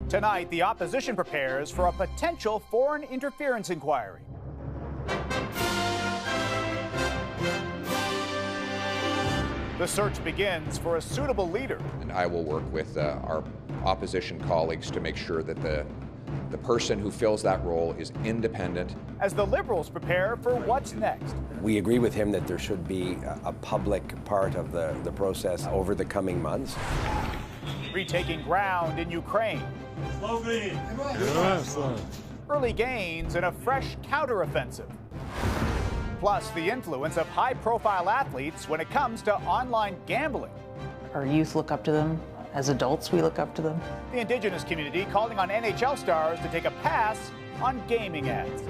Tonight, the opposition prepares for a potential foreign interference inquiry. The search begins for a suitable leader. And I will work with our opposition colleagues to make sure that the person who fills that role is independent. As the Liberals prepare for what's next. We agree with him that there should be a public part of the process over the coming months. Retaking ground in Ukraine. Early gains in a fresh counteroffensive. Plus, the influence of high-profile athletes when it comes to online gambling. Our youth look up to them. As adults, we look up to them. The Indigenous community calling on NHL stars to take a pass on gaming ads.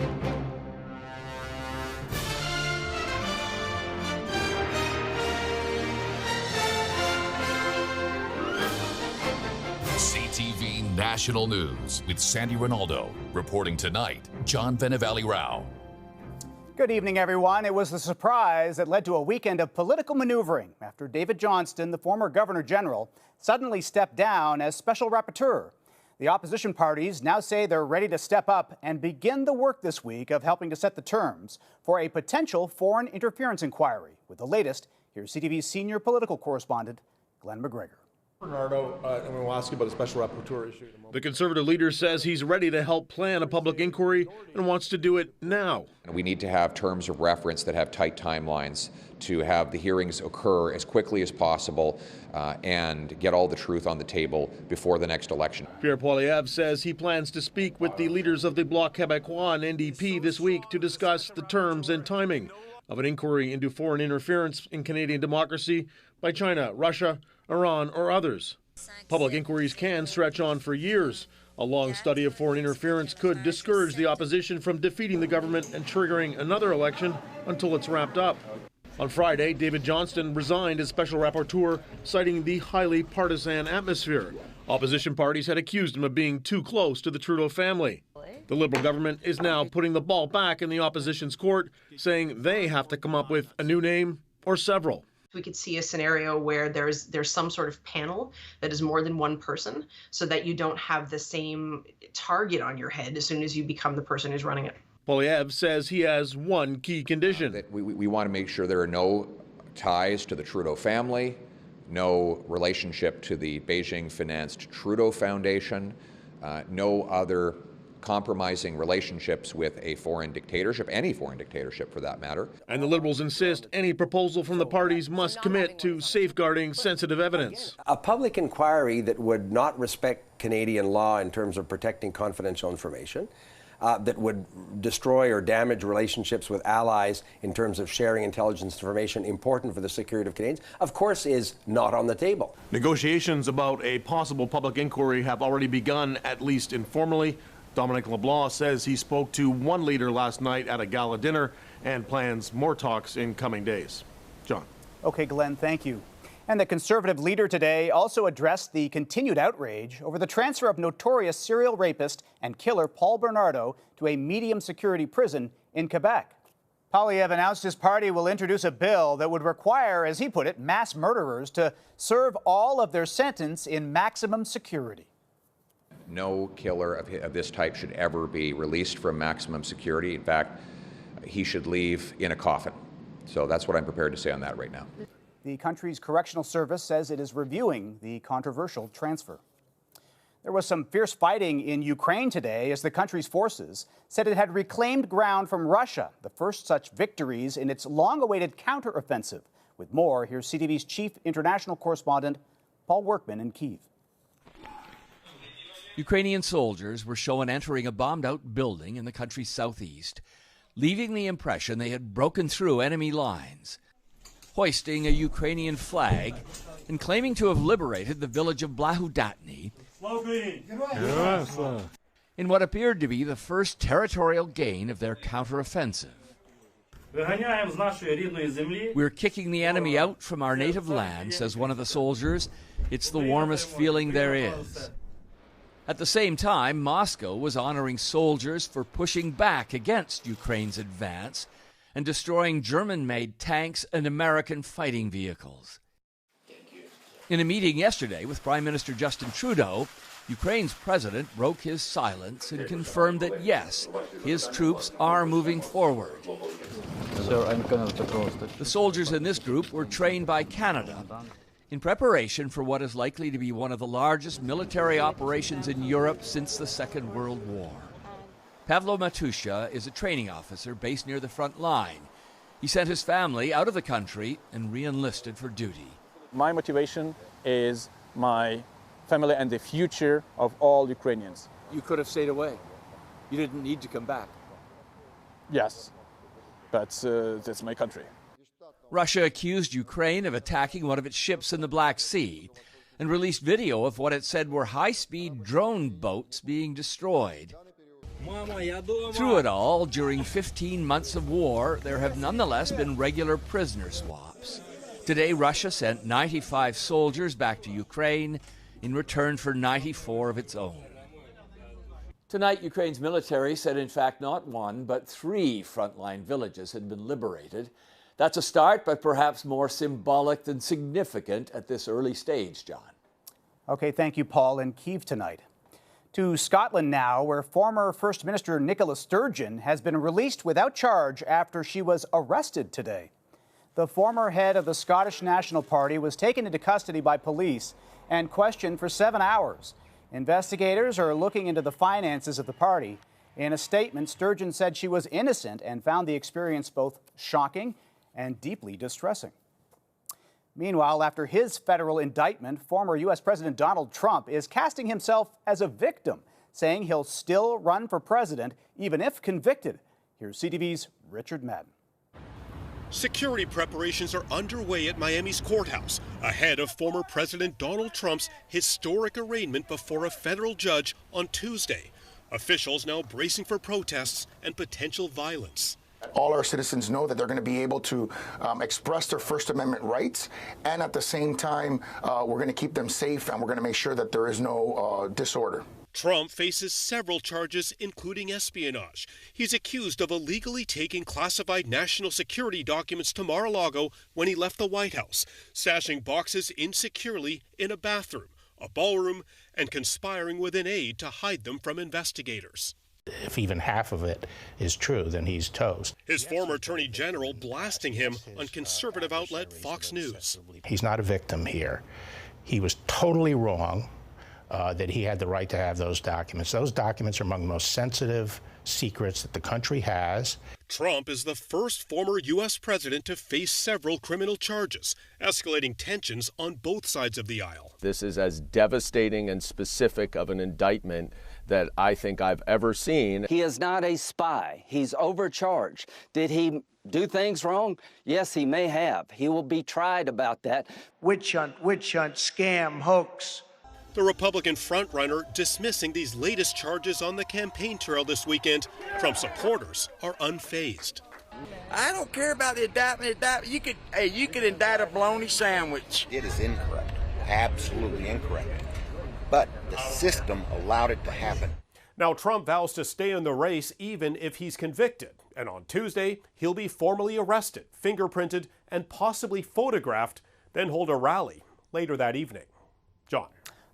CTV National News with Sandy Ronaldo. Reporting tonight, John Vennavally-Rao. Good evening, everyone. It was the surprise that led to a weekend of political maneuvering after David Johnston, the former Governor General, suddenly stepped down as Special Rapporteur. The opposition parties now say they're ready to step up and begin the work this week of helping to set the terms for a potential foreign interference inquiry. With the latest, here's CTV's senior political correspondent, Glenn McGregor. Bernardo, and we'll ask you about the Special Rapporteur issue. The Conservative leader says he's ready to help plan a public inquiry and wants to do it now. We need to have terms of reference that have tight timelines to have the hearings occur as quickly as possible and get all the truth on the table before the next election. Pierre Poilievre says he plans to speak with the leaders of the Bloc Québécois and NDP this week to discuss the terms and timing of an inquiry into foreign interference in Canadian democracy by China, Russia, Iran, or others. Public inquiries can stretch on for years. A long study of foreign interference could discourage the opposition from defeating the government and triggering another election until it's wrapped up. On Friday, David Johnston resigned as Special Rapporteur, citing the highly partisan atmosphere. Opposition parties had accused him of being too close to the Trudeau family. The Liberal government is now putting the ball back in the opposition's court, saying they have to come up with a new name or several. We could see a scenario where there's some sort of panel that is more than one person, so that you don't have the same target on your head as soon as you become the person who's running it. Poilievre says he has one key condition. That we want to make sure there are no ties to the Trudeau family, no relationship to the Beijing-financed Trudeau Foundation, no other compromising relationships with a foreign dictatorship, any foreign dictatorship for that matter. And the Liberals insist any proposal from the parties must commit to safeguarding sensitive evidence. A public inquiry that would not respect Canadian law in terms of protecting confidential information, that would destroy or damage relationships with allies in terms of sharing intelligence information important for the security of Canadians, of course is not on the table. Negotiations about a possible public inquiry have already begun, at least informally. Dominic LeBlanc says he spoke to one leader last night at a gala dinner and plans more talks in coming days. John. Okay, Glenn, thank you. And the Conservative leader today also addressed the continued outrage over the transfer of notorious serial rapist and killer Paul Bernardo to a medium security prison in Quebec. Poilievre announced his party will introduce a bill that would require, as he put it, mass murderers to serve all of their sentence in maximum security. No killer of this type should ever be released from maximum security. In fact, he should leave in a coffin. So that's what I'm prepared to say on that right now. The country's correctional service says it is reviewing the controversial transfer. There was some fierce fighting in Ukraine today as the country's forces said it had reclaimed ground from Russia, the first such victories in its long-awaited counteroffensive. With more, here's CTV's chief international correspondent, Paul Workman in Kyiv. Ukrainian soldiers were shown entering a bombed-out building in the country's southeast, leaving the impression they had broken through enemy lines, hoisting a Ukrainian flag and claiming to have liberated the village of Blahudatny in what appeared to be the first territorial gain of their counteroffensive. We're kicking the enemy out from our native land, says one of the soldiers. It's the warmest feeling there is. At the same time, Moscow was honoring soldiers for pushing back against Ukraine's advance and destroying German-made tanks and American fighting vehicles. In a meeting yesterday with Prime Minister Justin Trudeau, Ukraine's president broke his silence and confirmed that, yes, his troops are moving forward. The soldiers in this group were trained by Canada in preparation for what is likely to be one of the largest military operations in Europe since the Second World War. Pavlo Matusha is a training officer based near the front line. He sent his family out of the country and re-enlisted for duty. My motivation is my family and the future of all Ukrainians. You could have stayed away. You didn't need to come back. Yes, but that's my country. Russia accused Ukraine of attacking one of its ships in the Black Sea and released video of what it said were high-speed drone boats being destroyed. Through it all, during 15 months of war, there have nonetheless been regular prisoner swaps. Today, Russia sent 95 soldiers back to Ukraine in return for 94 of its own. Tonight, Ukraine's military said, in fact, not one, but 3 frontline villages had been liberated. That's a start, but perhaps more symbolic than significant at this early stage, John. Okay, thank you, Paul. In Kyiv tonight. To Scotland now, where former First Minister Nicola Sturgeon has been released without charge after she was arrested today. The former head of the Scottish National Party was taken into custody by police and questioned for 7 hours. Investigators are looking into the finances of the party. In a statement, Sturgeon said she was innocent and found the experience both shocking and deeply distressing. Meanwhile, after his federal indictment, former U.S. President Donald Trump is casting himself as a victim, saying he'll still run for president even if convicted. Here's CTV's Richard Madden. Security preparations are underway at Miami's courthouse ahead of former President Donald Trump's historic arraignment before a federal judge on Tuesday. Officials now bracing for protests and potential violence. All our citizens know that they're going to be able to express their First Amendment rights, and at the same time, we're going to keep them safe, and we're going to make sure that there is no disorder. Trump faces several charges, including espionage. He's accused of illegally taking classified national security documents to Mar-a-Lago when he left the White House, stashing boxes insecurely in a bathroom, a ballroom, and conspiring with an aide to hide them from investigators. If even half of it is true, then he's toast. His former attorney general blasting him on conservative outlet Fox News. He's not a victim here. He was totally wrong that he had the right to have those documents. Those documents are among the most sensitive secrets that the country has. Trump is the first former U.S. president to face several criminal charges, escalating tensions on both sides of the aisle. This is as devastating and specific of an indictment that I think I've ever seen. He is not a spy. He's overcharged. Did he do things wrong? Yes, he may have. He will be tried about that. Witch hunt, scam, hoax. The Republican frontrunner dismissing these latest charges on the campaign trail this weekend. Trump supporters are unfazed. I don't care about the indictment. You could indict a bologna sandwich. It is incorrect, absolutely incorrect. But the system allowed it to happen. Now Trump vows to stay in the race even if he's convicted. And on Tuesday, he'll be formally arrested, fingerprinted, and possibly photographed, then hold a rally later that evening. John.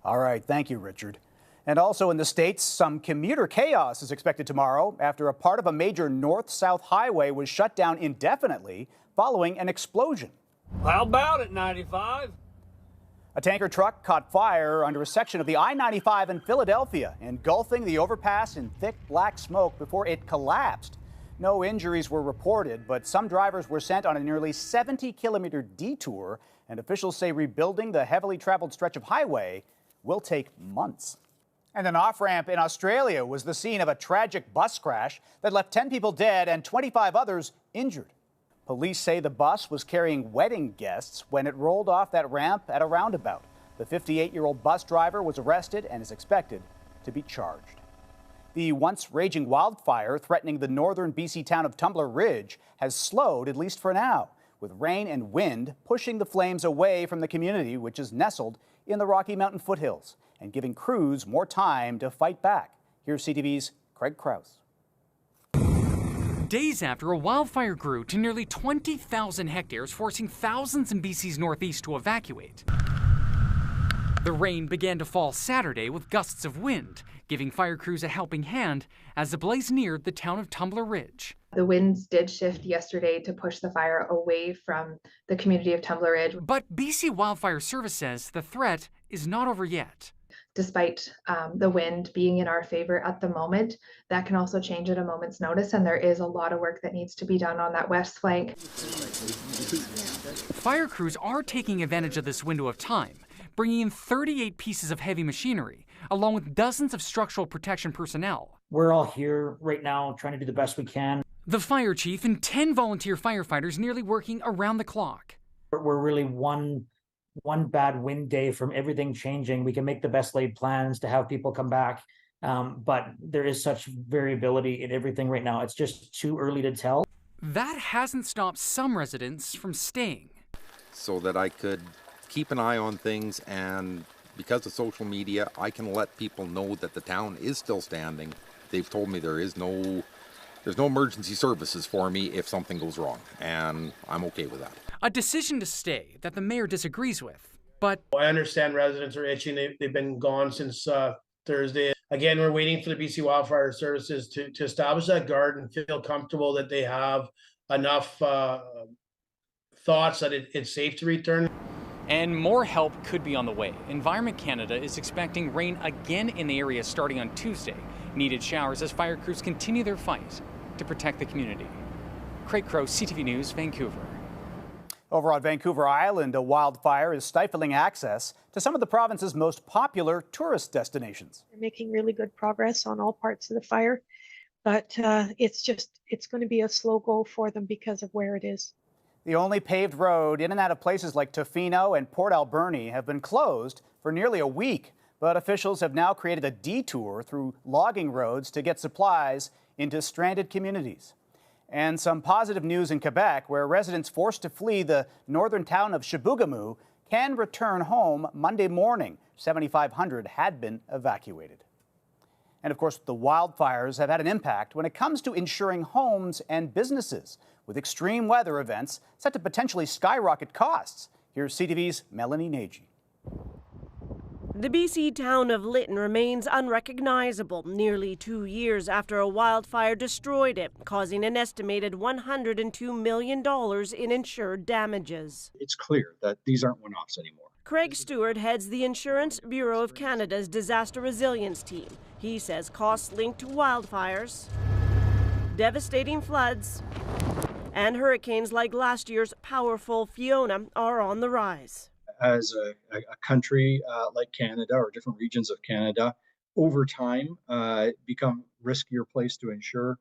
All right, thank you, Richard. And also in the States, some commuter chaos is expected tomorrow after a part of a major north-south highway was shut down indefinitely following an explosion. How about it, 95? A tanker truck caught fire under a section of the I-95 in Philadelphia, engulfing the overpass in thick black smoke before it collapsed. No injuries were reported, but some drivers were sent on a nearly 70-kilometer detour, and officials say rebuilding the heavily traveled stretch of highway will take months. And an off-ramp in Australia was the scene of a tragic bus crash that left 10 people dead and 25 others injured. Police say the bus was carrying wedding guests when it rolled off that ramp at a roundabout. The 58-year-old bus driver was arrested and is expected to be charged. The once raging wildfire threatening the northern BC town of Tumbler Ridge has slowed, at least for now, with rain and wind pushing the flames away from the community, which is nestled in the Rocky Mountain foothills, and giving crews more time to fight back. Here's CTV's Craig Krause. Days after a wildfire grew to nearly 20,000 hectares, forcing thousands in BC's northeast to evacuate. The rain began to fall Saturday with gusts of wind, giving fire crews a helping hand as the blaze neared the town of Tumbler Ridge. The winds did shift yesterday to push the fire away from the community of Tumbler Ridge. But BC Wildfire Service says the threat is not over yet. Despite the wind being in our favor at the moment, that can also change at a moment's notice, and there is a lot of work that needs to be done on that west flank. Fire crews are taking advantage of this window of time, bringing in 38 pieces of heavy machinery, along with dozens of structural protection personnel. We're all here right now trying to do the best we can. The fire chief and 10 volunteer firefighters nearly working around the clock. We're really one bad wind day from everything changing. We can make the best laid plans to have people come back, but there is such variability in everything right now. It's just too early to tell. That hasn't stopped some residents from staying. So that I could keep an eye on things, and because of social media, I can let people know that the town is still standing. They've told me there's no emergency services for me if something goes wrong, and I'm okay with that. A decision to stay that the mayor disagrees with, but I understand residents are itching. They've been gone since Thursday. Again, we're waiting for the BC Wildfire Services to establish that guard and feel comfortable that they have enough thoughts that it's safe to return. And more help could be on the way. Environment Canada is expecting rain again in the area starting on Tuesday. Needed showers as fire crews continue their fight to protect the community. Craig Crow, CTV News, Vancouver. Over on Vancouver Island, a wildfire is stifling access to some of the province's most popular tourist destinations. They're making really good progress on all parts of the fire, but it's going to be a slow go for them because of where it is. The only paved road in and out of places like Tofino and Port Alberni have been closed for nearly a week, but officials have now created a detour through logging roads to get supplies into stranded communities. And some positive news in Quebec, where residents forced to flee the northern town of Chibougamau can return home Monday morning. 7,500 had been evacuated. And of course, the wildfires have had an impact when it comes to insuring homes and businesses, with extreme weather events set to potentially skyrocket costs. Here's CTV's Melanie Nagy. The BC town of Lytton remains unrecognizable nearly 2 years after a wildfire destroyed it, causing an estimated $102 million in insured damages. It's clear that these aren't one-offs anymore. Craig Stewart heads the Insurance Bureau of Canada's disaster resilience team. He says costs linked to wildfires, devastating floods, and hurricanes like last year's powerful Fiona are on the rise. As a country like Canada, or different regions of Canada, over time become riskier place to insure,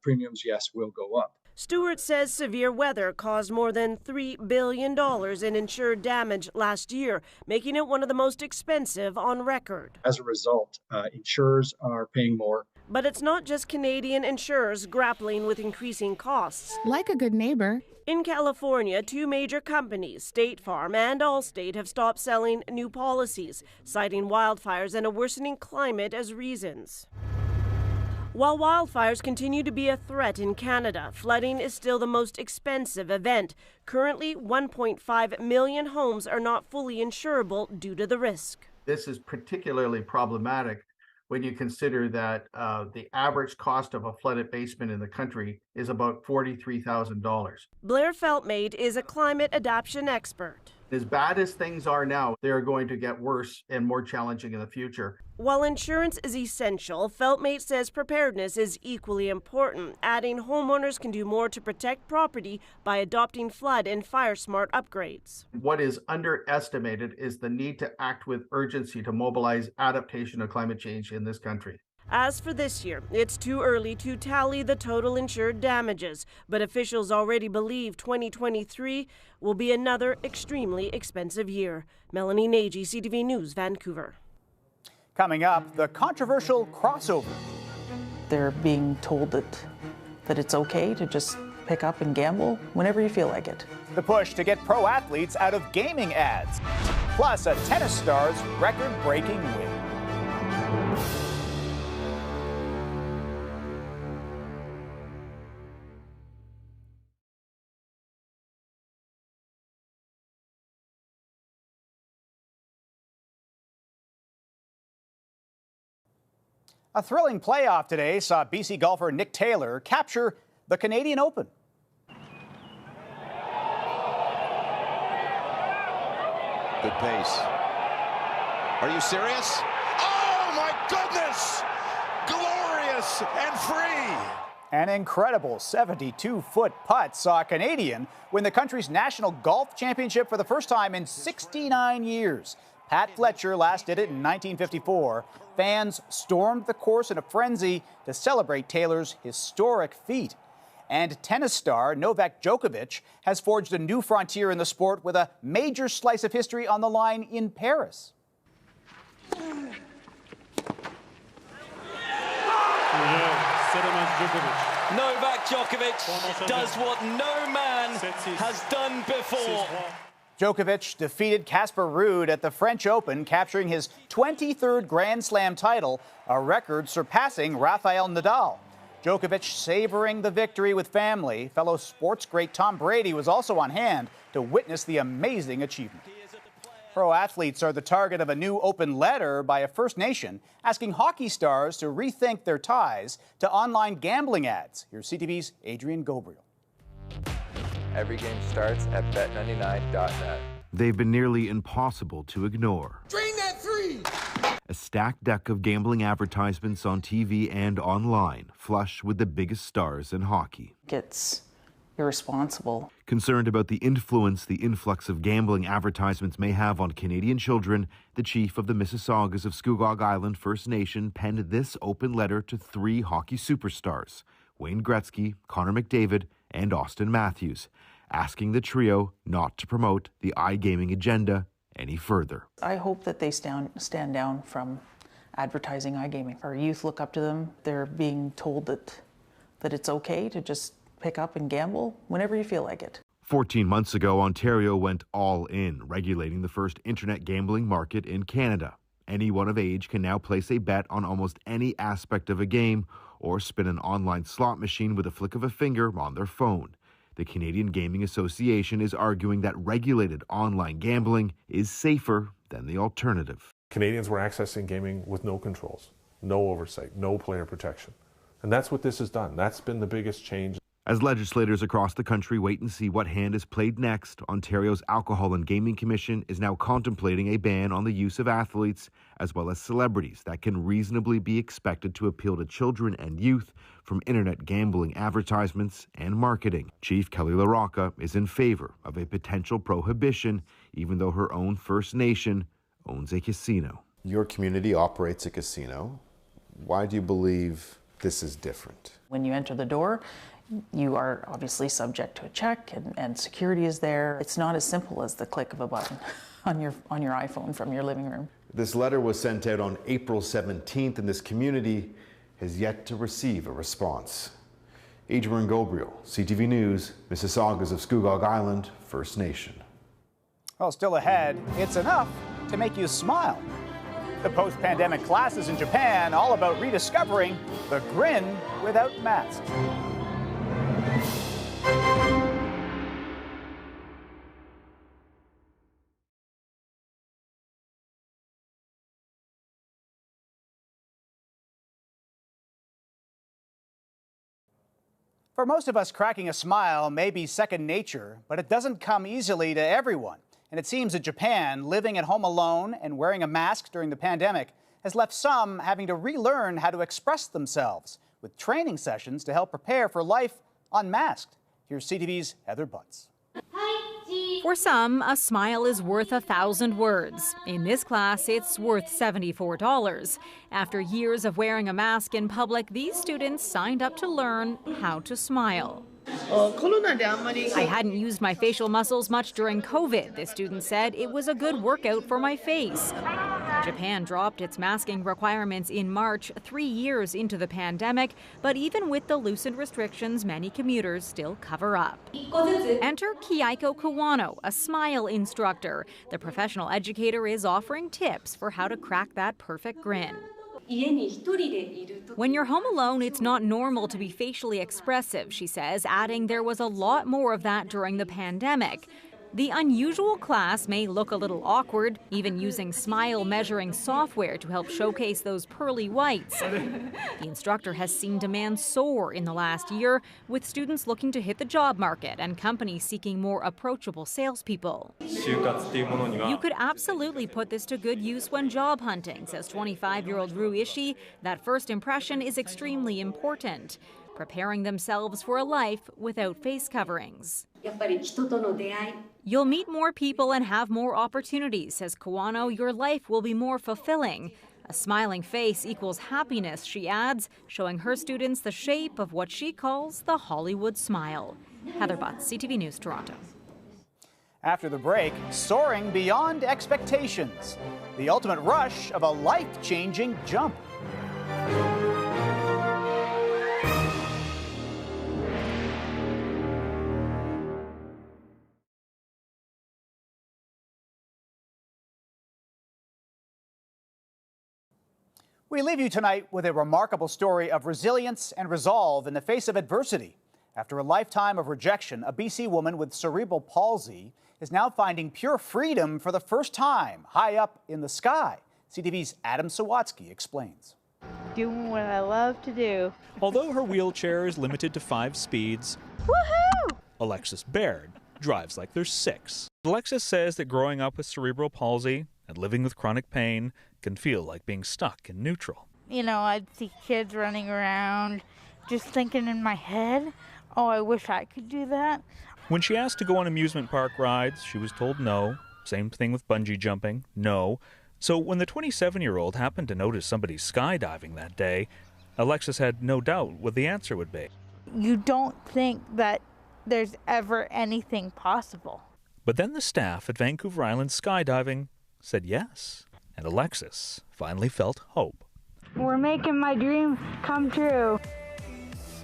premiums, yes, will go up. Stewart says severe weather caused more than $3 billion in insured damage last year, making it one of the most expensive on record. As a result, insurers are paying more. But it's not just Canadian insurers grappling with increasing costs. Like a good neighbor. In California, two major companies, State Farm and Allstate, have stopped selling new policies, citing wildfires and a worsening climate as reasons. While wildfires continue to be a threat in Canada, flooding is still the most expensive event. Currently, 1.5 million homes are not fully insurable due to the risk. This is particularly problematic when you consider that the average cost of a flooded basement in the country is about $43,000. Blair Feltmate is a climate adaptation expert. As bad as things are now, they're going to get worse and more challenging in the future. While insurance is essential, Feltmate says preparedness is equally important, adding homeowners can do more to protect property by adopting flood and fire-smart upgrades. What is underestimated is the need to act with urgency to mobilize adaptation to climate change in this country. As for this year, it's too early to tally the total insured damages, but officials already believe 2023 will be another extremely expensive year. Melanie Nagy, CTV News, Vancouver. Coming up, the controversial crossover. They're being told that it's okay to just pick up and gamble whenever you feel like it. The push to get pro athletes out of gaming ads. Plus, a tennis star's record-breaking win. A thrilling playoff today saw BC golfer Nick Taylor capture the Canadian Open. Good pace. Are you serious? Oh my goodness! Glorious and free! An incredible 72-foot putt saw a Canadian win the country's national golf championship for the first time in 69 years. Pat Fletcher last did it in 1954. Fans stormed the course in a frenzy to celebrate Taylor's historic feat. And tennis star Novak Djokovic has forged a new frontier in the sport with a major slice of history on the line in Paris. Novak Djokovic does what no man has done before. Djokovic defeated Casper Ruud at the French Open, capturing his 23rd Grand Slam title, a record surpassing Rafael Nadal. Djokovic savoring the victory with family. Fellow sports great Tom Brady was also on hand to witness the amazing achievement. Pro athletes are the target of a new open letter by a First Nation asking hockey stars to rethink their ties to online gambling ads. Here's CTV's Adrian Gabriel. Every game starts at bet99.net. They've been nearly impossible to ignore. Drain that three! A stacked deck of gambling advertisements on TV and online, flush with the biggest stars in hockey. It's irresponsible. Concerned about the influence the influx of gambling advertisements may have on Canadian children, the chief of the Mississaugas of Scugog Island First Nation penned this open letter to 3 hockey superstars, Wayne Gretzky, Connor McDavid, and Austin Matthews, asking the trio not to promote the iGaming agenda any further. I hope that they stand down from advertising iGaming. Our youth look up to them. They're being told that it's okay to just pick up and gamble whenever you feel like it. 14 months ago, Ontario went all in, regulating the first internet gambling market in Canada. Anyone of age can now place a bet on almost any aspect of a game or spin an online slot machine with a flick of a finger on their phone. The Canadian Gaming Association is arguing that regulated online gambling is safer than the alternative. Canadians were accessing gaming with no controls, no oversight, no player protection. And that's what this has done. That's been the biggest change. As legislators across the country wait and see what hand is played next, Ontario's Alcohol and Gaming Commission is now contemplating a ban on the use of athletes as well as celebrities that can reasonably be expected to appeal to children and youth from internet gambling advertisements and marketing. Chief Kelly LaRocca is in favor of a potential prohibition, even though her own First Nation owns a casino. Your community operates a casino. Why do you believe this is different? When you enter the door, you are obviously subject to a check and security is there. It's not as simple as the click of a button on your iPhone from your living room. This letter was sent out on April 17th and this community has yet to receive a response. Adrian Gabriel, CTV News, Mississaugas of Scugog Island, First Nation. Well, still ahead, it's enough to make you smile. The post-pandemic classes in Japan, all about rediscovering the grin without masks. For most of us, cracking a smile may be second nature, but it doesn't come easily to everyone. And it seems that Japan, living at home alone and wearing a mask during the pandemic, has left some having to relearn how to express themselves with training sessions to help prepare for life unmasked. Here's CTV's Heather Butts. For some, a smile is worth 1,000 words. In this class, it's worth $74. After years of wearing a mask in public, these students signed up to learn how to smile. I hadn't used my facial muscles much during COVID, this student said. It was a good workout for my face. Japan dropped its masking requirements in March, 3 years into the pandemic, but even with the loosened restrictions, many commuters still cover up. Enter Kiaiko Kawano, a smile instructor. The professional educator is offering tips for how to crack that perfect grin. When you're home alone, it's not normal to be facially expressive, she says, adding there was a lot more of that during the pandemic. The unusual class may look a little awkward, even using smile measuring software to help showcase those pearly whites. The instructor has seen demand soar in the last year, with students looking to hit the job market and companies seeking more approachable salespeople. You could absolutely put this to good use when job hunting, says 25-year-old Ru Ishii. That first impression is extremely important, preparing themselves for a life without face coverings. You'll meet more people and have more opportunities, says Kawano. Your life will be more fulfilling. A smiling face equals happiness, she adds, showing her students the shape of what she calls the Hollywood smile. Heather Butts, CTV News, Toronto. After the break, soaring beyond expectations. The ultimate rush of a life-changing jump. We leave you tonight with a remarkable story of resilience and resolve in the face of adversity. After a lifetime of rejection, a BC woman with cerebral palsy is now finding pure freedom for the first time, high up in the sky. CTV's Adam Sawatsky explains. Doing what I love to do. Although her wheelchair is limited to 5 speeds, Woohoo! Alexis Baird drives like there's 6. Alexis says that growing up with cerebral palsy and living with chronic pain can feel like being stuck in neutral. You know, I'd see kids running around just thinking in my head, oh, I wish I could do that. When she asked to go on amusement park rides, she was told no. Same thing with bungee jumping, no. So when the 27-year-old happened to notice somebody skydiving that day, Alexis had no doubt what the answer would be. You don't think that there's ever anything possible. But then the staff at Vancouver Island Skydiving said yes, and Alexis finally felt hope. We're making my dreams come true.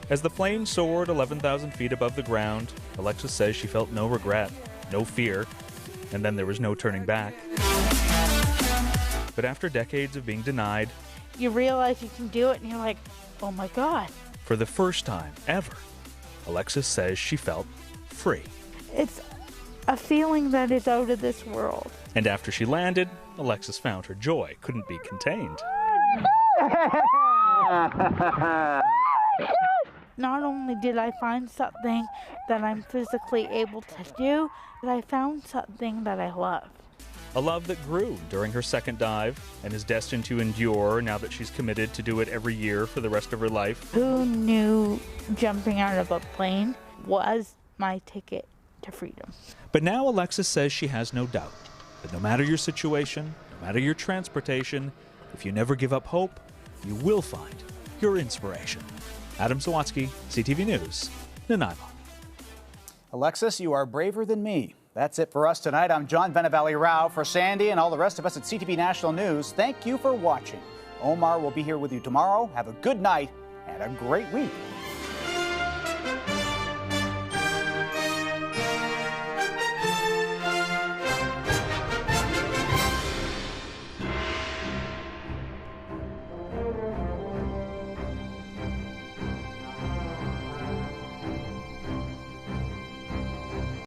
As the plane soared 11,000 feet above the ground, Alexis says she felt no regret, no fear, and then there was no turning back. But after decades of being denied, you realize you can do it and you're like, oh my God. For the first time ever, Alexis says she felt free. It's a feeling that is out of this world. And after she landed, Alexis found her joy couldn't be contained. Not only did I find something that I'm physically able to do, but I found something that I love. A love that grew during her second dive and is destined to endure now that she's committed to do it every year for the rest of her life. Who knew jumping out of a plane was my ticket to freedom? But now Alexis says she has no doubt that no matter your situation, no matter your transportation, if you never give up hope, you will find your inspiration. Adam Sawatsky, CTV News, Nanaimo. Alexis, you are braver than me. That's it for us tonight. I'm John Vennavally-Rao. For Sandy and all the rest of us at CTV National News, thank you for watching. Omar will be here with you tomorrow. Have a good night and a great week.